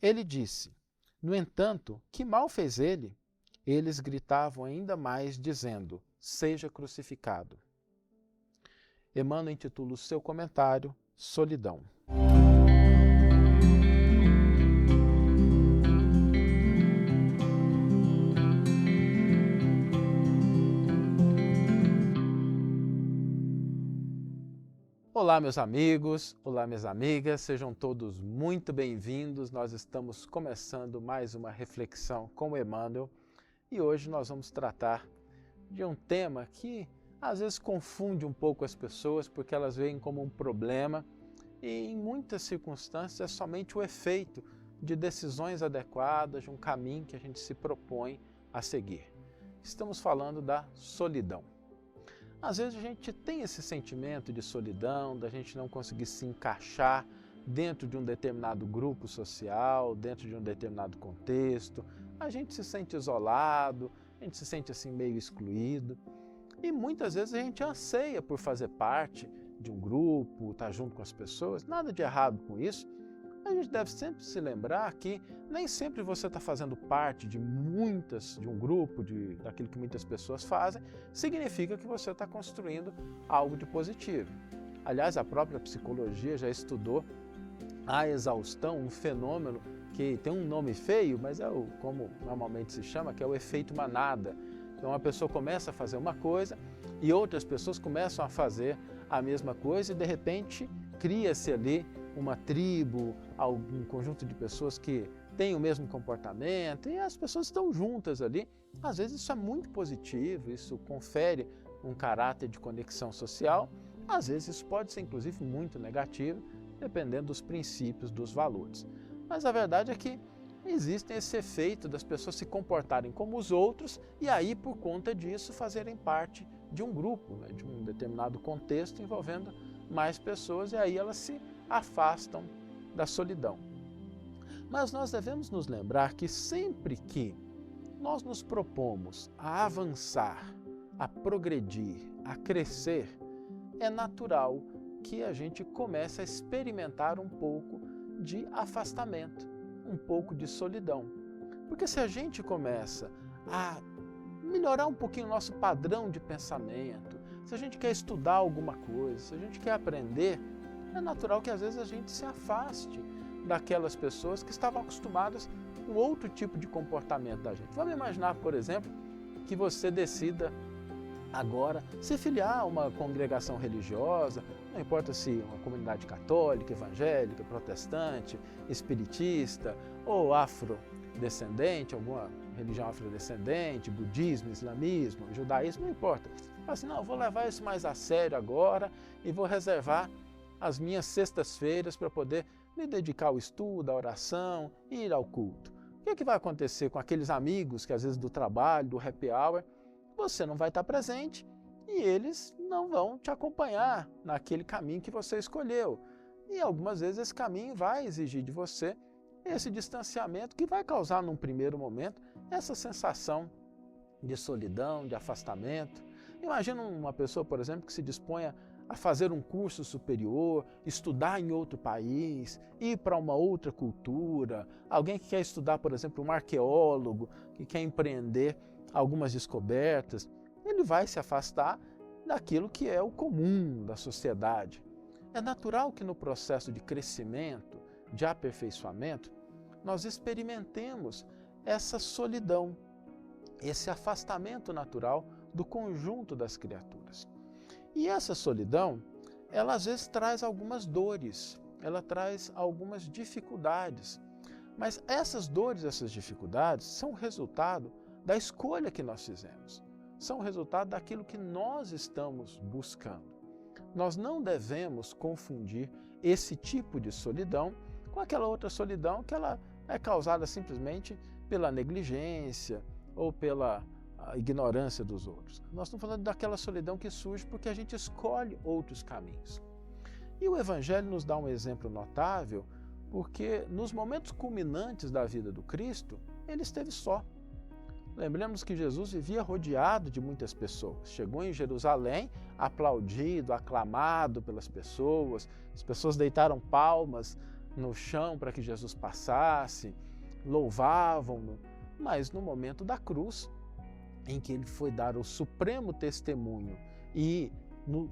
Ele disse: no entanto, que mal fez ele? Eles gritavam ainda mais, dizendo: seja crucificado. Emmanuel intitula o seu comentário Solidão. Olá, meus amigos, olá, minhas amigas, sejam todos muito bem-vindos. Nós estamos começando mais uma reflexão com Emmanuel e hoje nós vamos tratar de um tema que às vezes confunde um pouco as pessoas porque elas veem como um problema e em muitas circunstâncias é somente o efeito de decisões adequadas, de um caminho que a gente se propõe a seguir. Estamos falando da solidão. Às vezes a gente tem esse sentimento de solidão, da gente não conseguir se encaixar dentro de um determinado grupo social, dentro de um determinado contexto. A gente se sente isolado, a gente se sente assim meio excluído. E muitas vezes a gente anseia por fazer parte de um grupo, estar junto com as pessoas. Nada de errado com isso. A gente deve sempre se lembrar que nem sempre você está fazendo parte de um grupo, daquilo que muitas pessoas fazem, significa que você está construindo algo de positivo. Aliás, a própria psicologia já estudou à exaustão um fenômeno que tem um nome feio, mas é como normalmente se chama, que é o efeito manada. Então a pessoa começa a fazer uma coisa e outras pessoas começam a fazer a mesma coisa e de repente cria-se ali uma tribo, algum conjunto de pessoas que têm o mesmo comportamento e as pessoas estão juntas ali. Às vezes isso é muito positivo, isso confere um caráter de conexão social. Às vezes isso pode ser inclusive muito negativo, dependendo dos princípios, dos valores. Mas a verdade é que existe esse efeito das pessoas se comportarem como os outros e aí, por conta disso, fazerem parte de um grupo, de um determinado contexto envolvendo mais pessoas e aí elas se afastam da solidão. Mas nós devemos nos lembrar que sempre que nós nos propomos a avançar, a progredir, a crescer, é natural que a gente comece a experimentar um pouco de afastamento, um pouco de solidão. Porque se a gente começa a melhorar um pouquinho o nosso padrão de pensamento, se a gente quer estudar alguma coisa, se a gente quer aprender, é natural que às vezes a gente se afaste daquelas pessoas que estavam acostumadas com outro tipo de comportamento da gente. Vamos imaginar, por exemplo, que você decida agora se filiar a uma congregação religiosa, não importa se uma comunidade católica, evangélica, protestante, espiritista ou afrodescendente, alguma religião afrodescendente, budismo, islamismo, judaísmo, não importa. Fala assim, não, eu vou levar isso mais a sério agora e vou reservar as minhas sextas-feiras para poder me dedicar ao estudo, à oração, ir ao culto. O que vai acontecer com aqueles amigos que às vezes do trabalho, do happy hour, você não vai estar presente e eles não vão te acompanhar naquele caminho que você escolheu. E algumas vezes esse caminho vai exigir de você esse distanciamento que vai causar num primeiro momento essa sensação de solidão, de afastamento. Imagina uma pessoa, por exemplo, que se disponha a fazer um curso superior, estudar em outro país, ir para uma outra cultura, alguém que quer estudar, por exemplo, um arqueólogo, que quer empreender algumas descobertas, ele vai se afastar daquilo que é o comum da sociedade. É natural que no processo de crescimento, de aperfeiçoamento, nós experimentemos essa solidão, esse afastamento natural do conjunto das criaturas. E essa solidão, ela às vezes traz algumas dores, ela traz algumas dificuldades. Mas essas dores, essas dificuldades são resultado da escolha que nós fizemos. São resultado daquilo que nós estamos buscando. Nós não devemos confundir esse tipo de solidão com aquela outra solidão que ela é causada simplesmente pela negligência ou pela ignorância dos outros. Nós estamos falando daquela solidão que surge porque a gente escolhe outros caminhos. E o Evangelho nos dá um exemplo notável porque nos momentos culminantes da vida do Cristo, ele esteve só. Lembremos que Jesus vivia rodeado de muitas pessoas. Chegou em Jerusalém, aplaudido, aclamado pelas pessoas, as pessoas deitaram palmas no chão para que Jesus passasse, louvavam-no, mas no momento da cruz, em que ele foi dar o supremo testemunho e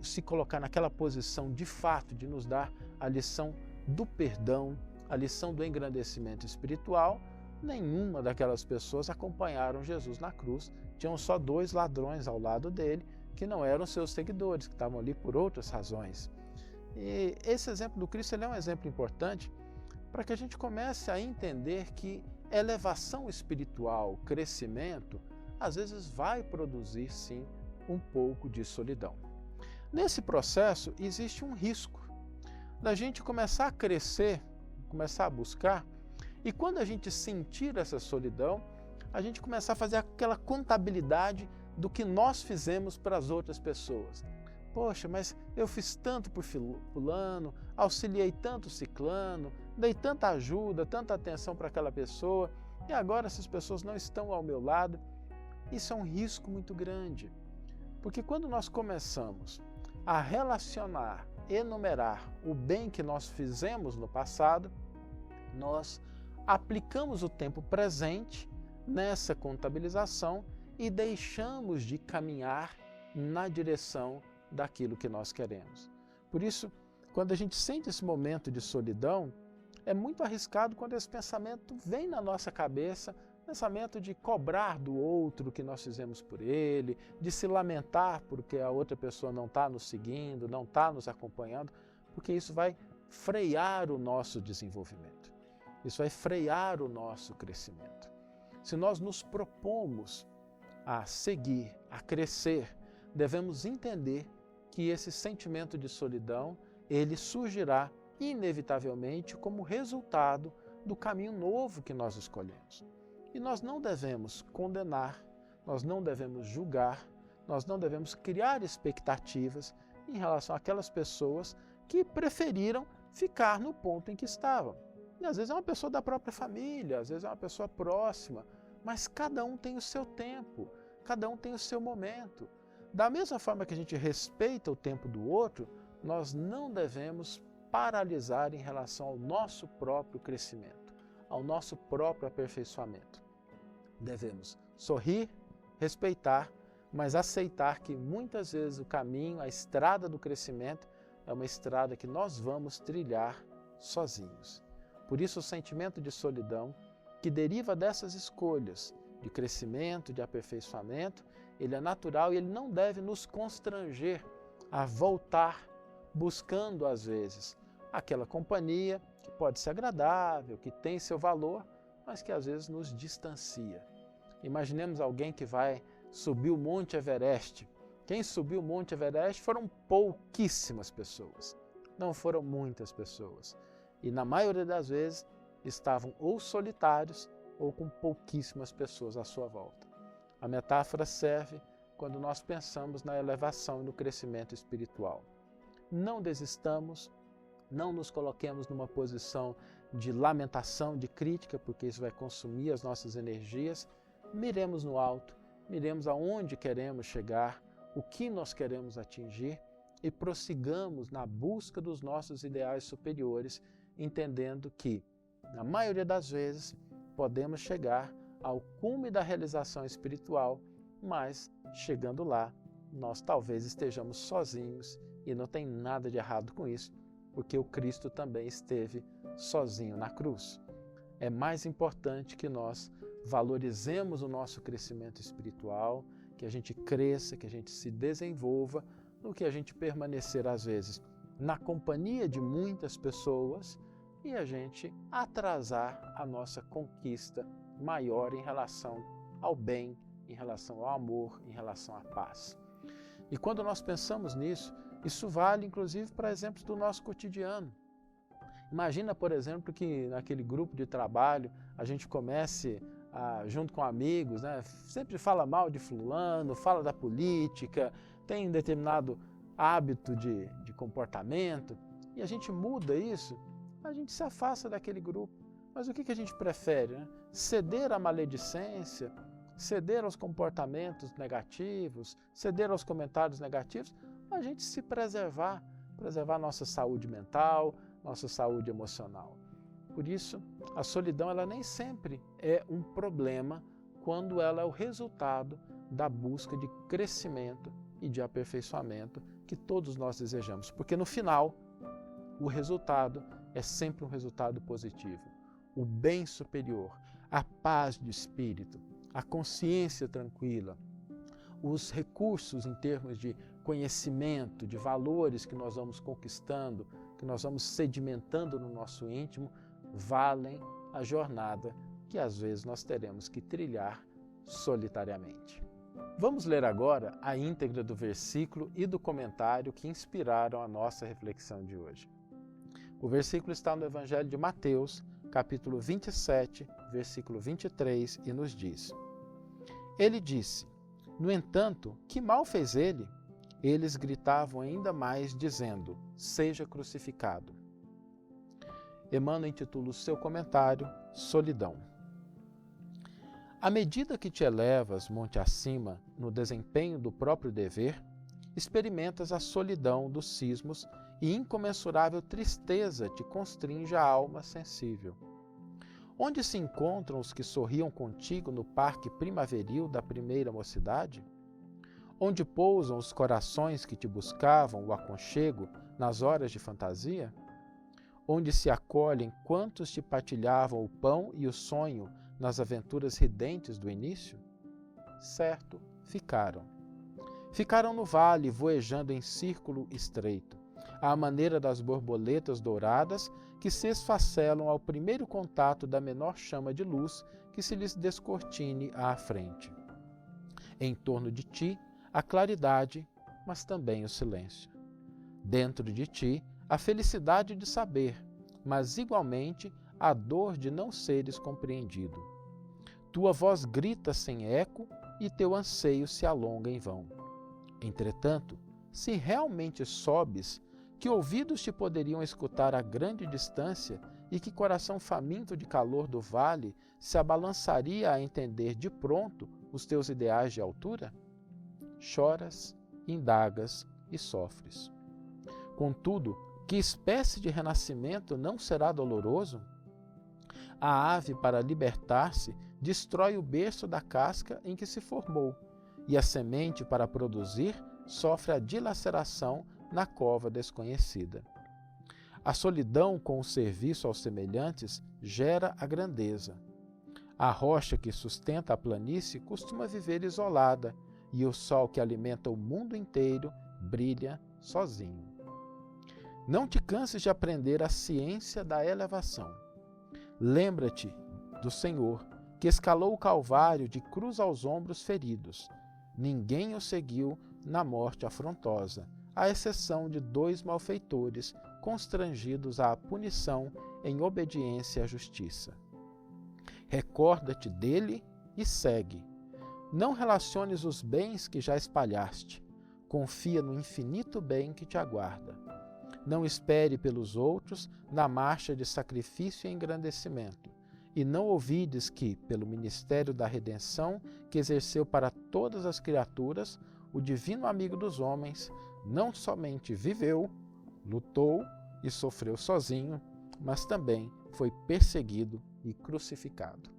se colocar naquela posição de fato de nos dar a lição do perdão, a lição do engrandecimento espiritual, nenhuma daquelas pessoas acompanharam Jesus na cruz. Tinham só 2 ladrões ao lado dele, que não eram seus seguidores, que estavam ali por outras razões. E esse exemplo do Cristo ele é um exemplo importante para que a gente comece a entender que elevação espiritual, crescimento, às vezes vai produzir sim um pouco de solidão. Nesse processo existe um risco da gente começar a crescer, começar a buscar, e quando a gente sentir essa solidão, a gente começar a fazer aquela contabilidade do que nós fizemos para as outras pessoas. Poxa, mas eu fiz tanto por fulano, auxiliei tanto ciclano, dei tanta ajuda, tanta atenção para aquela pessoa, e agora essas pessoas não estão ao meu lado. Isso é um risco muito grande, porque quando nós começamos a relacionar, enumerar o bem que nós fizemos no passado, nós aplicamos o tempo presente nessa contabilização e deixamos de caminhar na direção daquilo que nós queremos. Por isso, quando a gente sente esse momento de solidão, é muito arriscado quando esse pensamento vem na nossa cabeça, pensamento de cobrar do outro o que nós fizemos por ele, de se lamentar porque a outra pessoa não está nos seguindo, não está nos acompanhando, porque isso vai frear o nosso desenvolvimento. Isso vai frear o nosso crescimento. Se nós nos propomos a seguir, a crescer, devemos entender que esse sentimento de solidão, ele surgirá inevitavelmente como resultado do caminho novo que nós escolhemos. E nós não devemos condenar, nós não devemos julgar, nós não devemos criar expectativas em relação àquelas pessoas que preferiram ficar no ponto em que estavam. E às vezes é uma pessoa da própria família, às vezes é uma pessoa próxima, mas cada um tem o seu tempo, cada um tem o seu momento. Da mesma forma que a gente respeita o tempo do outro, nós não devemos paralisar em relação ao nosso próprio crescimento, ao nosso próprio aperfeiçoamento. Devemos sorrir, respeitar, mas aceitar que muitas vezes o caminho, a estrada do crescimento, é uma estrada que nós vamos trilhar sozinhos. Por isso o sentimento de solidão, que deriva dessas escolhas de crescimento, de aperfeiçoamento, ele é natural e ele não deve nos constranger a voltar buscando, às vezes, aquela companhia que pode ser agradável, que tem seu valor, mas que às vezes nos distancia. Imaginemos alguém que vai subir o Monte Everest. Quem subiu o Monte Everest foram pouquíssimas pessoas, não foram muitas pessoas. E na maioria das vezes estavam ou solitários ou com pouquíssimas pessoas à sua volta. A metáfora serve quando nós pensamos na elevação e no crescimento espiritual. Não desistamos, não nos coloquemos numa posição de lamentação, de crítica, porque isso vai consumir as nossas energias. Miremos no alto, miremos aonde queremos chegar, o que nós queremos atingir e prossigamos na busca dos nossos ideais superiores, entendendo que, na maioria das vezes, podemos chegar ao cume da realização espiritual, mas, chegando lá, nós talvez estejamos sozinhos e não tem nada de errado com isso, porque o Cristo também esteve sozinho na cruz. É mais importante que nós valorizemos o nosso crescimento espiritual, que a gente cresça, que a gente se desenvolva, do que a gente permanecer, às vezes, na companhia de muitas pessoas e a gente atrasar a nossa conquista maior em relação ao bem, em relação ao amor, em relação à paz. E quando nós pensamos nisso, isso vale inclusive para exemplos do nosso cotidiano. Imagina, por exemplo, que naquele grupo de trabalho a gente comece, junto com amigos, né, sempre fala mal de fulano, fala da política, tem um determinado hábito de comportamento, e a gente muda isso, a gente se afasta daquele grupo. Mas o que a gente prefere? Né? Ceder à maledicência, ceder aos comportamentos negativos, ceder aos comentários negativos, a gente se preservar nossa saúde mental, nossa saúde emocional. Por isso, a solidão ela nem sempre é um problema quando ela é o resultado da busca de crescimento e de aperfeiçoamento que todos nós desejamos. Porque no final, o resultado é sempre um resultado positivo. O bem superior, a paz de espírito, a consciência tranquila, os recursos em termos de conhecimento, de valores que nós vamos conquistando, que nós vamos sedimentando no nosso íntimo, valem a jornada que às vezes nós teremos que trilhar solitariamente. Vamos ler agora a íntegra do versículo e do comentário que inspiraram a nossa reflexão de hoje. O versículo está no Evangelho de Mateus, capítulo 27, versículo 23, e nos diz: Ele disse: No entanto, que mal fez ele? Eles gritavam ainda mais, dizendo: Seja crucificado. Emmanuel intitula o seu comentário Solidão. À medida que te elevas monte acima no desempenho do próprio dever, experimentas a solidão dos cismos e incomensurável tristeza te constringe a alma sensível. Onde se encontram os que sorriam contigo no parque primaveril da primeira mocidade? Onde pousam os corações que te buscavam o aconchego nas horas de fantasia? Onde se acolhem quantos te partilhavam o pão e o sonho nas aventuras ridentes do início? Certo, ficaram. Ficaram no vale, voejando em círculo estreito, à maneira das borboletas douradas que se esfacelam ao primeiro contato da menor chama de luz que se lhes descortine à frente. Em torno de ti, a claridade, mas também o silêncio. Dentro de ti, a felicidade de saber, mas igualmente a dor de não seres compreendido. Tua voz grita sem eco e teu anseio se alonga em vão. Entretanto, se realmente sobes, que ouvidos te poderiam escutar a grande distância e que coração faminto de calor do vale se abalançaria a entender de pronto os teus ideais de altura? Choras, indagas e sofres. Contudo, que espécie de renascimento não será doloroso? A ave, para libertar-se, destrói o berço da casca em que se formou, e a semente, para produzir, sofre a dilaceração na cova desconhecida. A solidão com o serviço aos semelhantes gera a grandeza. A rocha que sustenta a planície costuma viver isolada, e o sol que alimenta o mundo inteiro brilha sozinho. Não te canses de aprender a ciência da elevação. Lembra-te do Senhor, que escalou o Calvário de cruz aos ombros feridos. Ninguém o seguiu na morte afrontosa, à exceção de 2 malfeitores constrangidos à punição em obediência à justiça. Recorda-te dele e segue. Não relaciones os bens que já espalhaste. Confia no infinito bem que te aguarda. Não espere pelos outros na marcha de sacrifício e engrandecimento. E não ouvides que, pelo ministério da redenção que exerceu para todas as criaturas, o divino amigo dos homens não somente viveu, lutou e sofreu sozinho, mas também foi perseguido e crucificado.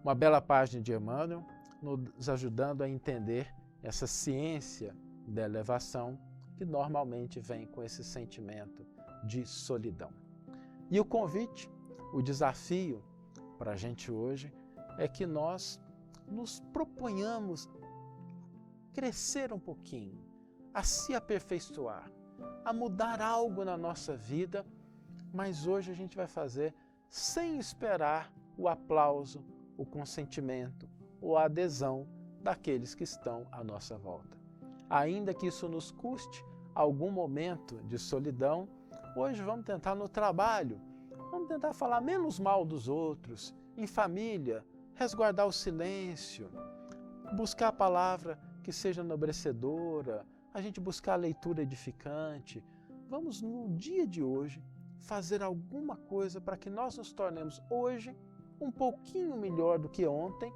Uma bela página de Emmanuel, nos ajudando a entender essa ciência da elevação que normalmente vem com esse sentimento de solidão. E o convite, o desafio para a gente hoje é que nós nos proponhamos crescer um pouquinho, a se aperfeiçoar, a mudar algo na nossa vida, mas hoje a gente vai fazer sem esperar o aplauso, o consentimento ou a adesão daqueles que estão à nossa volta. Ainda que isso nos custe algum momento de solidão, hoje vamos tentar no trabalho, vamos tentar falar menos mal dos outros, em família, resguardar o silêncio, buscar a palavra que seja enobrecedora, a gente buscar a leitura edificante. Vamos, no dia de hoje, fazer alguma coisa para que nós nos tornemos hoje um pouquinho melhor do que ontem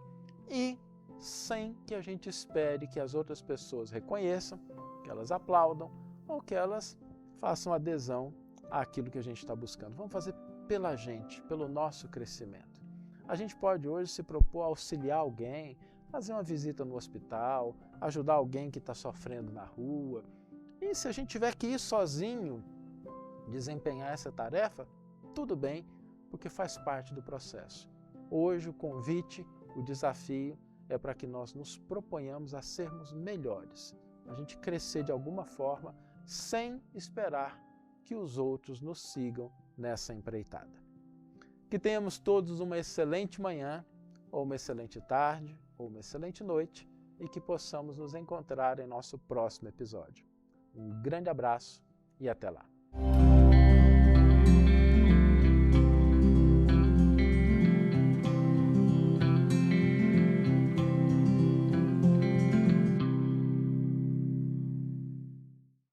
e sem que a gente espere que as outras pessoas reconheçam, que elas aplaudam ou que elas façam adesão àquilo que a gente está buscando. Vamos fazer pela gente, pelo nosso crescimento. A gente pode hoje se propor a auxiliar alguém, fazer uma visita no hospital, ajudar alguém que está sofrendo na rua. E se a gente tiver que ir sozinho desempenhar essa tarefa, tudo bem, porque faz parte do processo. Hoje o convite, o desafio é para que nós nos proponhamos a sermos melhores, a gente crescer de alguma forma sem esperar que os outros nos sigam nessa empreitada. Que tenhamos todos uma excelente manhã, ou uma excelente tarde, ou uma excelente noite, e que possamos nos encontrar em nosso próximo episódio. Um grande abraço e até lá!